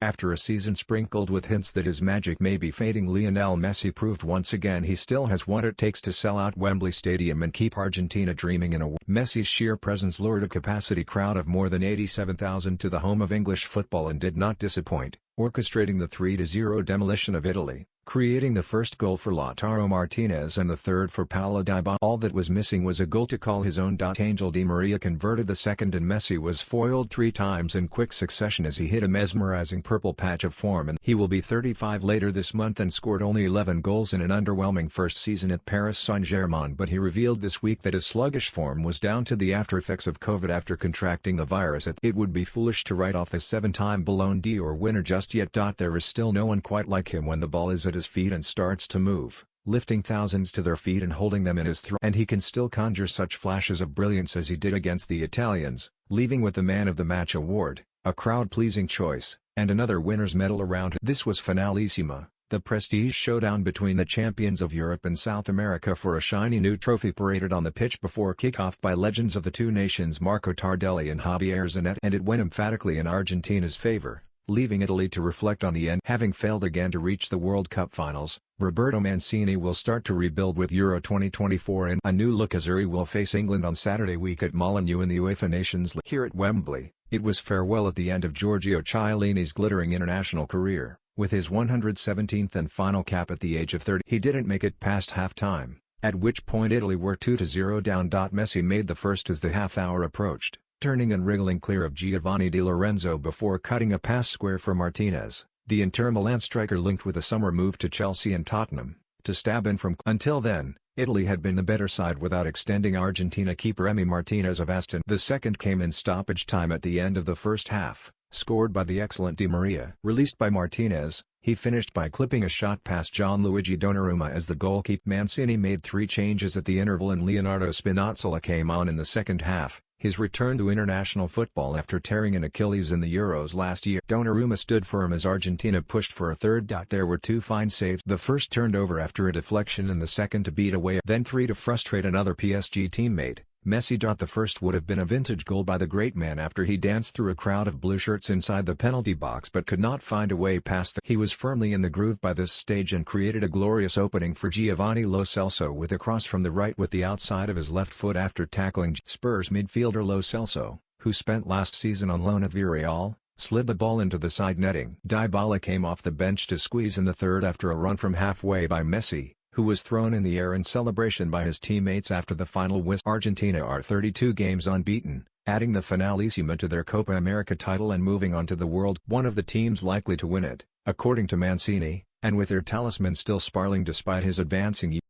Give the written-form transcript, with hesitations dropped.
After a season sprinkled with hints that his magic may be fading, Lionel Messi proved once again he still has what it takes to sell out Wembley Stadium and keep Argentina dreaming in a Messi's sheer presence lured a capacity crowd of more than 87,000 to the home of English football and did not disappoint, orchestrating the 3-0 demolition of Italy, creating the first goal for Lautaro Martinez and the third for Paulo Dybala. All that was missing was a goal to call his own. Angel Di Maria converted the second and Messi was foiled 3 times in quick succession as he hit a mesmerizing purple patch of form. And he will be 35 later this month and scored only 11 goals in an underwhelming first season at Paris Saint-Germain, but he revealed this week that his sluggish form was down to the aftereffects of COVID after contracting the virus. It would be foolish to write off the 7-time Ballon d'Or winner just yet. There is still no one quite like him when the ball is at his feet and starts to move, lifting thousands to their feet and holding them in his throat. And he can still conjure such flashes of brilliance as he did against the Italians, leaving with the Man of the Match award, a crowd-pleasing choice, and another winner's medal around him. This was Finalissima, the prestige showdown between the champions of Europe and South America for a shiny new trophy paraded on the pitch before kickoff by legends of the two nations Marco Tardelli and Javier Zanetti, and it went emphatically in Argentina's favor, leaving Italy to reflect on the end. Having failed again to reach the World Cup finals, Roberto Mancini will start to rebuild with Euro 2024 in a new look. Azzurri will face England on Saturday week at Molineux in the UEFA Nations League. Here at Wembley, it was farewell at the end of Giorgio Chiellini's glittering international career. With his 117th and final cap at the age of 30, he didn't make it past half-time, at which point Italy were 2-0 down. Messi made the first as the half-hour approached, turning and wriggling clear of Giovanni Di Lorenzo before cutting a pass square for Martinez, the Inter Milan striker linked with a summer move to Chelsea and Tottenham, to stab in from. Until then, Italy had been the better side without extending. Argentina keeper Emi Martinez of Aston. The second came in stoppage time at the end of the first half, scored by the excellent Di Maria. Released by Martinez, he finished by clipping a shot past Gianluigi Donnarumma as the goalkeeper. Mancini made 3 changes at the interval and Leonardo Spinazzola came on in the second half, his return to international football after tearing an Achilles in the Euros last year. Donnarumma stood firm as Argentina pushed for a third. There were 2 fine saves, the first turned over after a deflection and the second to beat away, then 3 to frustrate another PSG teammate. Messi. The first would have been a vintage goal by the great man after he danced through a crowd of blue shirts inside the penalty box but could not find a way past he was firmly in the groove by this stage and created a glorious opening for Giovanni Lo Celso with a cross from the right with the outside of his left foot after tackling Spurs midfielder Lo Celso, who spent last season on loan at Villarreal, slid the ball into the side netting. Dybala came off the bench to squeeze in the third after a run from halfway by Messi, who was thrown in the air in celebration by his teammates after the final whistle. Argentina are 32 games unbeaten, adding the Finalissima to their Copa America title and moving on to the World. One of the teams likely to win it, according to Mancini, and with their talisman still sparkling despite his advancing